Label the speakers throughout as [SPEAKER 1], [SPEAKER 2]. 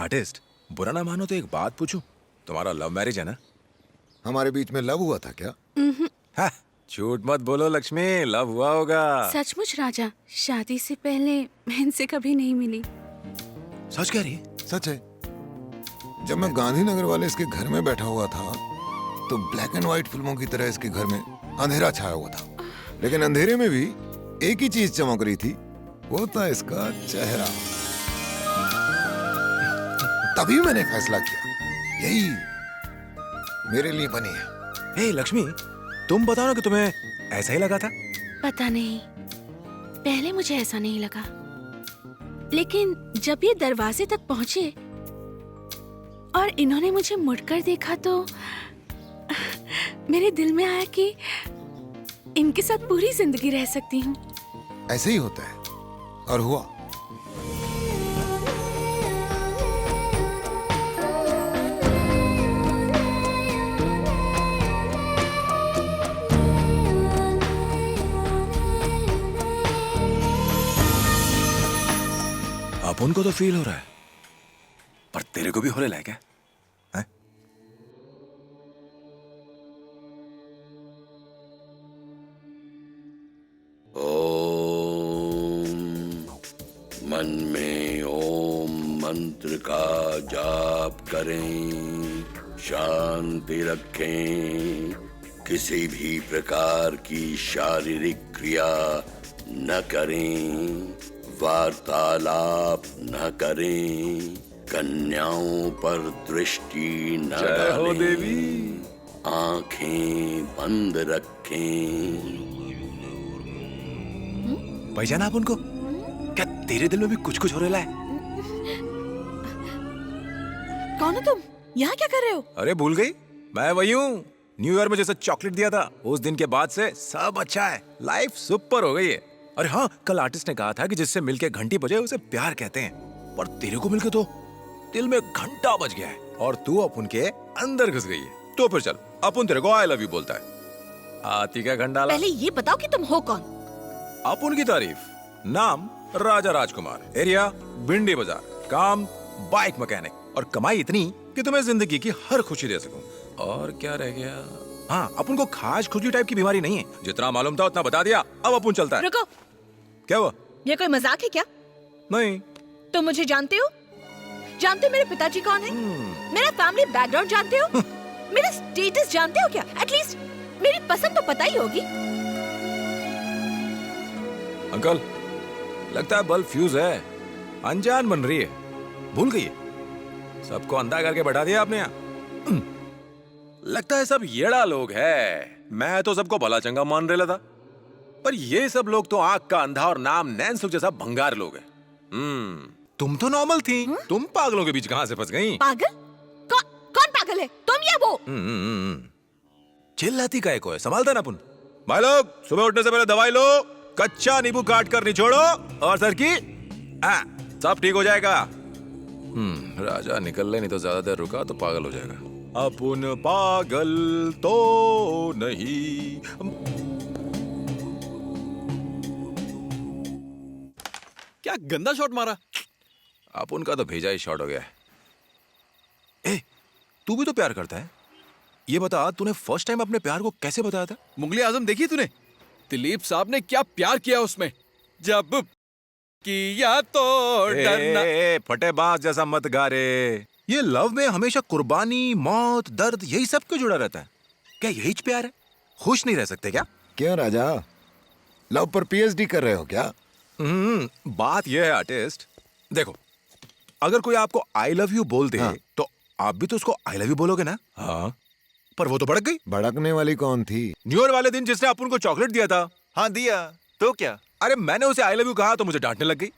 [SPEAKER 1] Artist, बुरा ना मानो तो एक बात पूछूं? तुम्हारा लव मैरिज है ना?
[SPEAKER 2] हमारे बीच में लव हुआ था क्या?
[SPEAKER 1] हाँ, झूठ मत बोलो लक्ष्मी, लव हुआ होगा।
[SPEAKER 3] सचमुच राजा, शादी से पहले मैं इनसे कभी नहीं मिली।
[SPEAKER 1] सच कह रही है?
[SPEAKER 2] सच है। जब मैं गांधीनगर वाले इसके घर में बैठा हुआ था तो ब्लैक एंड व्हाइट फिल्मों की तरह इसके घर में अंधेरा छाया हुआ था, लेकिन अंधेरे में भी एक ही चीज चमक रही थी, वो था इसका चेहरा। तभी मैंने फैसला किया यही मेरे लिए बनी है।
[SPEAKER 1] हे लक्ष्मी, तुम बताओ ना कि तुम्हें ऐसा ही लगा था?
[SPEAKER 3] पता नहीं, पहले मुझे ऐसा नहीं लगा, लेकिन जब ये दरवाजे तक पहुंचे और इन्होंने मुझे मुड़कर देखा तो मेरे दिल में आया कि इनके साथ पूरी जिंदगी रह सकती हूँ।
[SPEAKER 2] ऐसे ही होता है, और हुआ।
[SPEAKER 1] अपन को तो फील हो रहा है, पर तेरे को भी होने लगा क्या? हैं?
[SPEAKER 4] ओम। मन में ओम मंत्र का जाप करें, शांति रखें, किसी भी प्रकार की शारीरिक क्रिया न करें, वार्तालाप न करें, कन्याओं पर दृष्टि न
[SPEAKER 1] जय हो
[SPEAKER 4] डालें,
[SPEAKER 1] देवी।
[SPEAKER 4] आंखें बंद रखें।
[SPEAKER 1] पहचाना आप उनको? क्या तेरे दिल में भी कुछ कुछ हो रहा है?
[SPEAKER 5] कौन हो तुम? यहाँ क्या कर रहे हो?
[SPEAKER 1] अरे भूल गई, मैं वही हूँ, न्यू ईयर में जैसे चॉकलेट दिया था, उस दिन के बाद से सब अच्छा है, लाइफ सुपर हो गई है। अरे हाँ, कल आर्टिस्ट ने कहा था कि जिससे मिलके घंटी बजे उसे प्यार कहते हैं, पर तेरे को मिलके तो दिल में घंटा बज गया है और तू अपन के अंदर घुस गई है। तो फिर चल, अपन तेरे को आई लव यू बोलता है। हाथी का घंटाला।
[SPEAKER 5] पहले ये बताओ कि तुम हो कौन?
[SPEAKER 1] अपन की तारीफ। नाम राजा राजकुमार, एरिया भिंडी बाजार, काम बाइक मैकेनिक, और कमाई इतनी कि तुम्हें जिंदगी की हर खुशी दे सकूं। और क्या रह गया? हाँ, अपन को खाज खुजली टाइप की बीमारी नहीं है, जितना मालूम था उतना बता दिया, अब अपन चलता है।
[SPEAKER 5] रुको,
[SPEAKER 1] क्या हुआ?
[SPEAKER 5] ये कोई मजाक है क्या?
[SPEAKER 1] नहीं।
[SPEAKER 5] तुम मुझे जानते हो? जानते हो मेरे पिताजी कौन है? मेरा फैमिली बैकग्राउंड जानते हो? मेरा स्टेटस जानते हो क्या? एटलीस्ट मेरी पसंद तो पता ही होगी।
[SPEAKER 1] अंकल, लगता है बल्ब फ्यूज है, अनजान बन रही है, भूल गई है। सबको अंधा करके बैठा दिया आपने यहाँ। लगता है सब येड़ा लोग है। मैं तो सबको भला चंगा मान रहा था, पर ये सब लोग तो आंख का अंधा और नाम नैनसुख जैसा भंगार लोग हैं। तुम तो नॉर्मल थी, तुम पागलों के बीच कहां से फंस गई?
[SPEAKER 5] पागल? कौन पागल है? तुम या वो?
[SPEAKER 1] चिल्लाती काहे को है? संभालता ना अपन। भाई लोग, सुबह उठने से पहले दवाई लो, कच्चा नींबू काट कर निचोड़ो, और सर की सब ठीक हो जाएगा। राजा निकल ले, नहीं तो ज्यादा देर रुका तो पागल हो जाएगा। अपन पागल तो नहीं।
[SPEAKER 6] क्या गंदा शॉट मारा।
[SPEAKER 1] अपन का तो भेजा ही शॉट हो गया है। ए, तू भी तो प्यार करता है। ये बता, तूने फर्स्ट टाइम अपने प्यार को कैसे बताया था?
[SPEAKER 6] मुगले आजम देखी तूने? दिलीप साहब ने क्या प्यार किया उसमें। जब किया तो डरना।
[SPEAKER 1] फटे बाज जैसा मत गा रे। ये लव में हमेशा कुर्बानी, मौत, दर्द, यही सब क्यों जुड़ा रहता है? क्या यही प्यार है? खुश नहीं रह सकते क्या?
[SPEAKER 2] क्यों राजा, लव पर पीएचडी कर रहे हो क्या?
[SPEAKER 1] बात यह है आर्टिस्ट, देखो, अगर कोई आपको आई लव यू बोल दे,
[SPEAKER 2] हाँ।
[SPEAKER 1] तो आप भी तो उसको आई लव यू बोलोगे ना? हाँ, पर वो तो भड़क गई।
[SPEAKER 2] भड़कने वाली कौन थी?
[SPEAKER 1] न्यू ईयर वाले दिन जिसने अपन को चॉकलेट दिया था।
[SPEAKER 7] हाँ दिया, तो क्या?
[SPEAKER 1] अरे मैंने उसे आई लव यू कहा तो मुझे डांटने लग गई।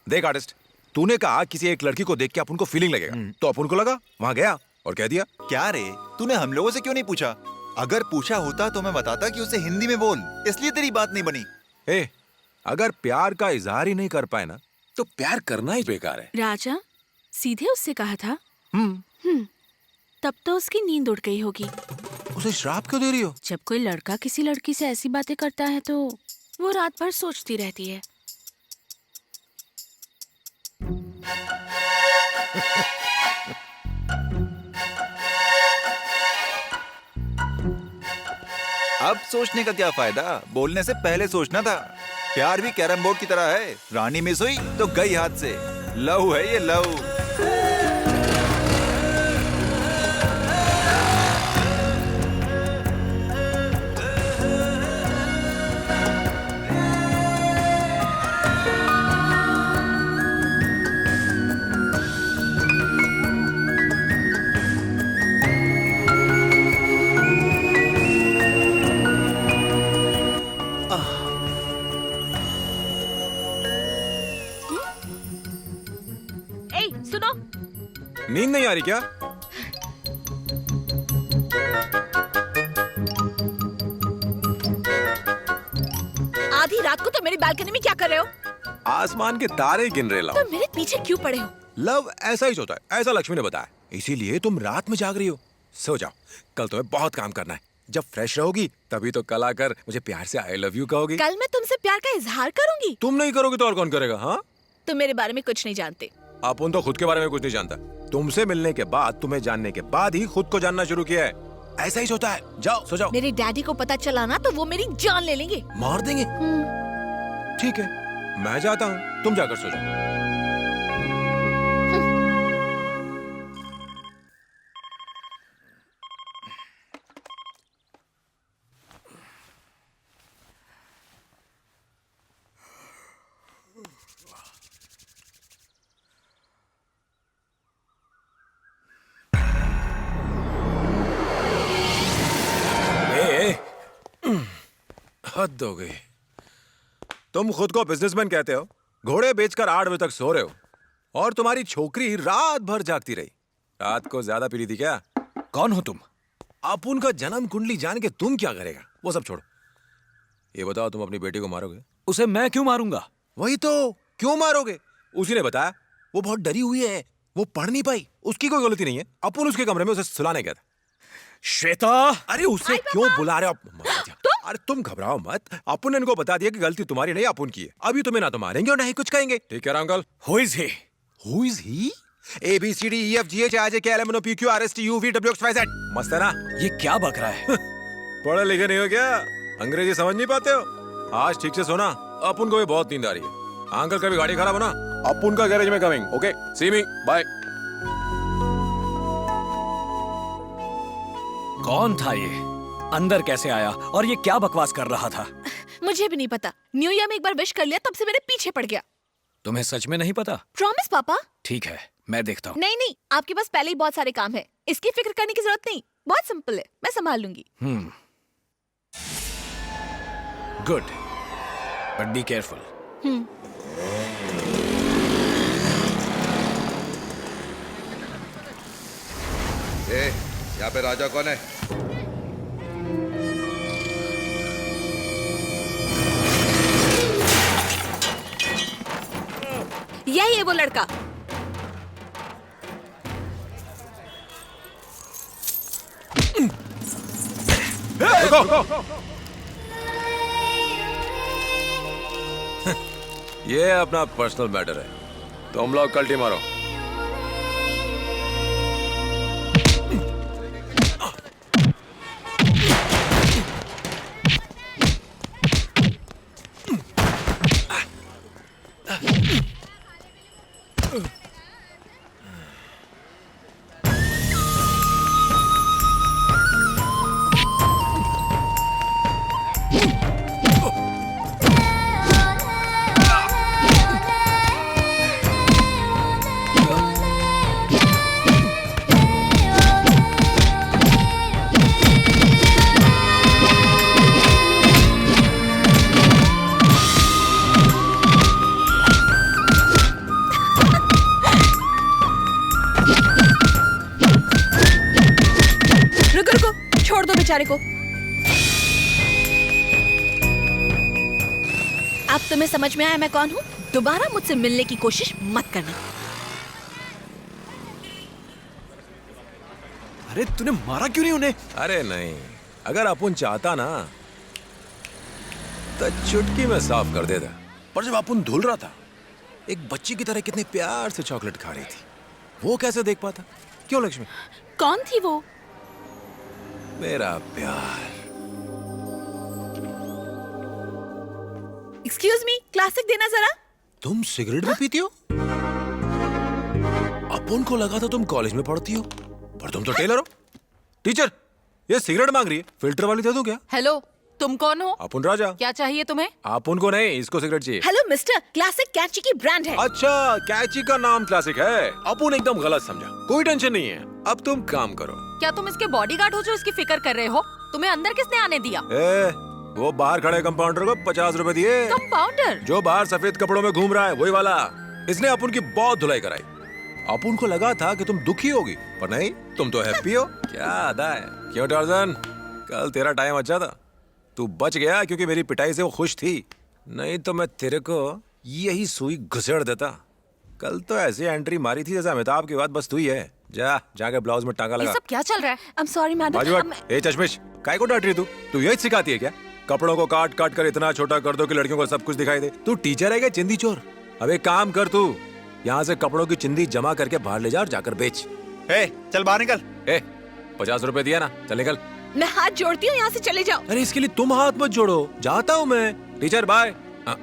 [SPEAKER 1] देख आर्टिस्ट, तूने कहा किसी एक लड़की को देख के अपन को फीलिंग लगेगा, तो अपन को लगा, वहां गया और कह दिया।
[SPEAKER 7] क्या रे, तूने हम लोगों से क्यों नहीं पूछा? अगर पूछा होता तो मैं बताता कि उसे हिंदी में बोल, इसलिए तेरी बात नहीं बनी।
[SPEAKER 1] ए, अगर प्यार का इजहार ही नहीं कर पाए ना, तो प्यार करना ही बेकार है।
[SPEAKER 3] राजा, सीधे उससे कहा था? तब तो उसकी नींद उड़ गई होगी।
[SPEAKER 1] उसे श्राप क्यों दे रही हो?
[SPEAKER 3] जब कोई लड़का किसी लड़की से ऐसी बातें करता है तो वो रात भर सोचती रहती है।
[SPEAKER 7] अब सोचने का क्या फायदा, बोलने से पहले सोचना था। प्यार भी कैरम बोर्ड की तरह है, रानी मिस हुई तो गई हाथ से। लव है ये, लव।
[SPEAKER 5] ए, सुनो।
[SPEAKER 1] नींद नहीं आ रही क्या?
[SPEAKER 5] आधी रात को तो मेरी बालकनी में क्या कर रहे हो?
[SPEAKER 1] आसमान के तारे गिन रहे लाओ।
[SPEAKER 5] तो मेरे पीछे क्यों पड़े हो?
[SPEAKER 1] लव ऐसा ही होता है, ऐसा लक्ष्मी ने बताया। इसीलिए तुम रात में जाग रही हो। सो जाओ, कल तुम्हें बहुत काम करना है। जब फ्रेश रहोगी तभी तो कल आकर मुझे प्यार से आई लव यू कहोगी।
[SPEAKER 5] कल मैं तुमसे प्यार का इजहार करूंगी।
[SPEAKER 1] तुम नहीं करोगे तो और कौन करेगा? हाँ,
[SPEAKER 5] तुम मेरे बारे में कुछ नहीं जानते।
[SPEAKER 1] अपन तो खुद के बारे में कुछ नहीं जानता। तुमसे मिलने के बाद, तुम्हें जानने के बाद ही खुद को जानना शुरू किया है। ऐसा ही होता है। जाओ, सो जाओ।
[SPEAKER 5] मेरे डैडी को पता चला ना तो वो मेरी जान ले लेंगे।
[SPEAKER 1] मार देंगे? ठीक है, मैं जाता हूँ, तुम जाकर सो जाओ। हद हो गई। तुम खुद को बिजनेसमैन कहते हो, घोड़े बेचकर 8 बजे तक सो रहे हो, और तुम्हारी छोकरी रात भर जागती रही। रात को ज्यादा पी ली थी क्या?
[SPEAKER 6] कौन हो तुम?
[SPEAKER 1] अपुन का जन्म कुंडली जान के तुम क्या करेगा? वो सब छोड़ो, ये बताओ, तुम अपनी बेटी को मारोगे?
[SPEAKER 6] उसे मैं क्यों मारूंगा?
[SPEAKER 1] वही तो, क्यों मारोगे? उसी ने बताया, वो बहुत डरी हुई है, वो पढ़ नहीं पाई। उसकी कोई गलती नहीं है। अपुन उसके कमरे में उसे सुलाने गया था।
[SPEAKER 6] श्वेता!
[SPEAKER 1] अरे उसे क्यों बुला रहे हो? अरे तुम घबराओ मत, अपुन ने इनको बता दिया कि गलती तुम्हारी नहीं, अपुन की है। अभी तुम्हें ना तो मारेंगे और ना ही कुछ कहेंगे। ठीक है uncle?
[SPEAKER 6] Who is he?
[SPEAKER 1] Who is he? A B C D E F G H I J K L M N O P Q R S T U V W X Y Z। मस्त है ना?
[SPEAKER 6] ये क्या बक रहा है?
[SPEAKER 1] पढ़े लिखे नहीं हो क्या? अंग्रेजी समझ नहीं पाते हो? आज ठीक से सोना, अपुन को भी बहुत नींद आ रही है। अंकल कभी गाड़ी खराब हो ना, अपुन का गैरेज में कमिंग। ओके, सी मी, बाय।
[SPEAKER 6] कौन था ये? अंदर कैसे आया और ये क्या बकवास कर रहा था?
[SPEAKER 5] मुझे भी नहीं पता। न्यू ईयर में एक बार विश कर लिया, तब से मेरे पीछे पड़ गया।
[SPEAKER 6] तुम्हें सच में नहीं पता?
[SPEAKER 5] प्रॉमिस पापा।
[SPEAKER 6] ठीक है, मैं देखता हूँ।
[SPEAKER 5] नहीं नहीं, आपके पास पहले ही बहुत सारे काम है, इसकी फिक्र करने की जरूरत नहीं। बहुत सिंपल है, मैं संभाल लूंगी।
[SPEAKER 6] Good, but be careful.
[SPEAKER 8] यहाँ पे राजा कौन है?
[SPEAKER 5] यही है वो लड़का।
[SPEAKER 1] ये अपना पर्सनल मैटर है, तुम लोग कल्टी मारो।
[SPEAKER 5] छोड़ दो बेचारे को। अब तुम्हें समझ में आया मैं कौन हूँ? दोबारा मुझसे मिलने की कोशिश मत करना।
[SPEAKER 6] अरे तूने मारा क्यों नहीं उन्हें?
[SPEAKER 1] अरे नहीं, अगर अपुन चाहता ना तो चुटकी में साफ कर देता। पर जब अपुन धुल रहा था, एक बच्ची की तरह कितने प्यार से चॉकलेट खा रही थी, वो कैसे देख पाता? क्यों लक्ष्मी?
[SPEAKER 3] कौन थी वो?
[SPEAKER 1] मेरा प्यार।
[SPEAKER 5] एक्सक्यूज मी, क्लासिक देना जरा।
[SPEAKER 1] तुम सिगरेट भी पीती हो? अपन को लगा था तुम कॉलेज में पढ़ती हो, पर तुम तो टेलर हो। टीचर, ये सिगरेट मांग रही है, फिल्टर वाली दे दूं क्या?
[SPEAKER 8] हेलो, तुम कौन हो?
[SPEAKER 1] अपुन राजा।
[SPEAKER 8] क्या चाहिए तुम्हें?
[SPEAKER 1] अपुन को नहीं, इसको सिगरेट चाहिए।
[SPEAKER 5] हेलो मिस्टर, क्लासिक कैची की ब्रांड है।
[SPEAKER 1] अच्छा, कैची का नाम क्लासिक है। अपुन एकदम गलत समझा। कोई टेंशन नहीं है, अब तुम काम करो।
[SPEAKER 8] क्या तुम इसके बॉडीगार्ड हो जो इसकी फिक्र कर रहे हो? तुम्हें अंदर किसने आने दिया?
[SPEAKER 1] वो बाहर खड़े कंपाउंडर को 50 रुपए दिए।
[SPEAKER 8] कंपाउंडर?
[SPEAKER 1] जो बाहर सफेद कपड़ों में घूम रहा है, वही वाला। इसने अपुन की बहुत धुलाई कराई। अपुन को लगा था कि तुम दुखी होगी, पर नहीं, तुम तो हैप्पी हो। क्या अदा है। क्यों टार्जन, कल तेरा टाइम अच्छा था। तू बच गया क्योंकि मेरी पिटाई से वो खुश थी, नहीं तो मैं तेरे को यही सुई घुसेड़ देता। कल तो ऐसी एंट्री मारी थी जैसे अमिताभ की बात बस तू ही है। जाके ब्लाउज में टांगा
[SPEAKER 8] ये
[SPEAKER 1] लगा।
[SPEAKER 8] सब क्या चल रहा है?
[SPEAKER 5] I am sorry madam.
[SPEAKER 1] बाजू हट। ए चश्मिश, काय को डांट रही तू यही सिखाती है क्या? कपड़ों को काट काट कर इतना छोटा कर दो कि लड़कियों को सब कुछ दिखाई दे। तू टीचर है क्या चिंदी चोर? अब एक काम कर, तू यहाँ से कपड़ों की चिंदी जमा करके बाहर ले जा और जाकर बेच।
[SPEAKER 7] चल बाहर निकल।
[SPEAKER 1] 50 रुपए दिया ना, चल निकल।
[SPEAKER 5] मैं हाथ जोड़ती हूँ, यहाँ से चले जाओ।
[SPEAKER 1] अरे इसके लिए तुम हाथ मत जोड़ो, जाता हूँ मैं। Teacher bye.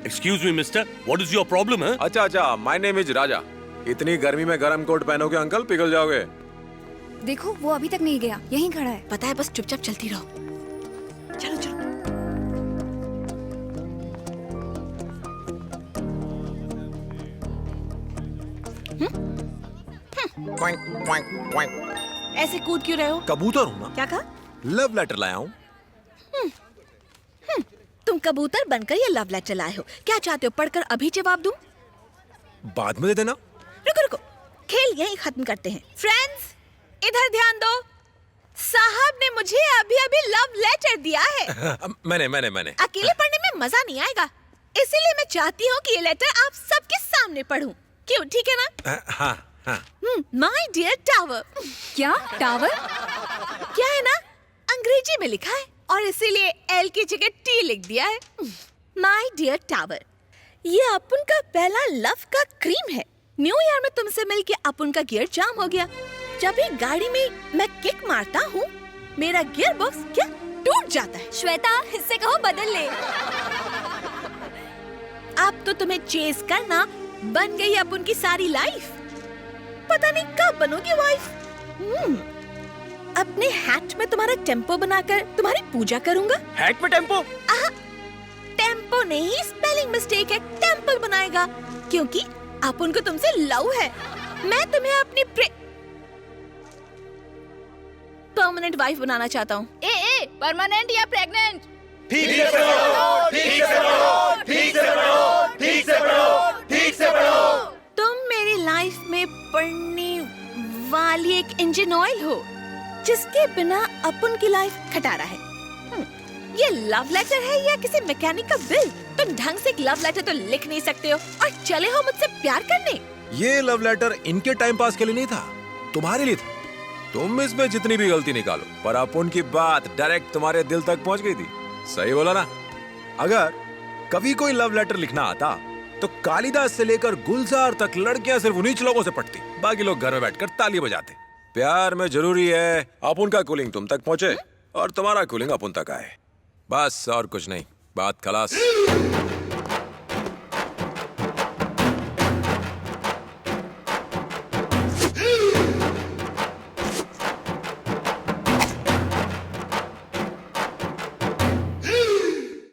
[SPEAKER 9] Excuse me, mister. What is your problem, huh?
[SPEAKER 1] अच्छा, माय नेम इज राजा। इतनी गर्मी में गर्म कोट पहनोगे अंकल, पिघल जाओगे।
[SPEAKER 10] देखो वो अभी तक नहीं गया, यहीं खड़ा है।
[SPEAKER 5] पता है, बस चुपचाप चलती रहो। चलो चलो। ऐसे कूद क्यों रहे हो?
[SPEAKER 1] कबूतर हूँ ना।
[SPEAKER 5] क्या कहा?
[SPEAKER 1] लव लेटर लाया हूँ।
[SPEAKER 5] तुम कबूतर बनकर ये लव लेटर लाए हो। क्या चाहते हो, पढ़कर अभी जवाब दूं?
[SPEAKER 1] बाद में दे देना।
[SPEAKER 5] रुको रुको, खेल यहीं खत्म करते हैं। फ्रेंड्स, इधर ध्यान दो। साहब ने मुझे अभी अभी लव लेटर दिया है।
[SPEAKER 1] मैंने
[SPEAKER 5] अकेले पढ़ने में मजा नहीं आएगा, इसीलिए मैं चाहती हूँ कि ये लेटर आप सबके सामने पढूं। क्यों, ठीक है ना?
[SPEAKER 1] हाँ।
[SPEAKER 5] My dear tower.
[SPEAKER 10] क्या टावर?
[SPEAKER 5] क्या है ना, अंग्रेजी में लिखा है और इसीलिए एल की जगह टी लिख दिया है। माय डियर टावर, ये अपुन का पहला लव का क्रीम है। न्यू ईयर में तुमसे मिलके अपुन का गियर जाम हो गया। जब भी गाड़ी में मैं किक मारता हूँ, मेरा गियर बॉक्स क्या टूट जाता है।
[SPEAKER 10] श्वेता, इससे कहो बदल ले।
[SPEAKER 5] अब तो तुम्हें चेस करना बन गई अपुन की सारी लाइफ। पता नहीं कब बनोगी वाइफ। अपने हैट में तुम्हारा टेम्पो बनाकर तुम्हारी पूजा करूंगा।
[SPEAKER 9] Hat में टेम्पो?
[SPEAKER 5] टेम्पो नहीं, स्पेलिंग मिस्टेक है। टेम्पल बनाएगा क्योंकि अपुन को तुमसे लव है। मैं तुम्हें अपनी परमानेंट वाइफ बनाना चाहता हूँ।
[SPEAKER 8] परमानेंट या प्रेग्नेंट?
[SPEAKER 5] तुम मेरी लाइफ में पड़ने वाली एक इंजन ऑयल हो जिसके बिना अपुन की लाइफ खटारा है। ये लव लेटर है या किसी मैकेनिक का बिल? तुम ढंग से एक लव लेटर तो लिख नहीं सकते हो और चले हो मुझसे प्यार करने।
[SPEAKER 1] ये लव लेटर इनके टाइम पास के लिए नहीं था, तुम्हारे लिए था। तुम इसमें जितनी भी गलती निकालो, पर अपुन की बात डायरेक्ट तुम्हारे दिल तक पहुंच गई थी। सही बोला ना? अगर कभी कोई लव लेटर लिखना आता तो कालिदास से लेकर गुलजार तक लड़कियां सिर्फ उन्हीं लोगों से पढ़ती, बाकी लोग घर में बैठकर ताली बजाते। प्यार में जरूरी है अपुन का कूलिंग तुम तक पहुंचे और तुम्हारा कूलिंग अपुन तक आए, बस और कुछ नहीं। बात खलास।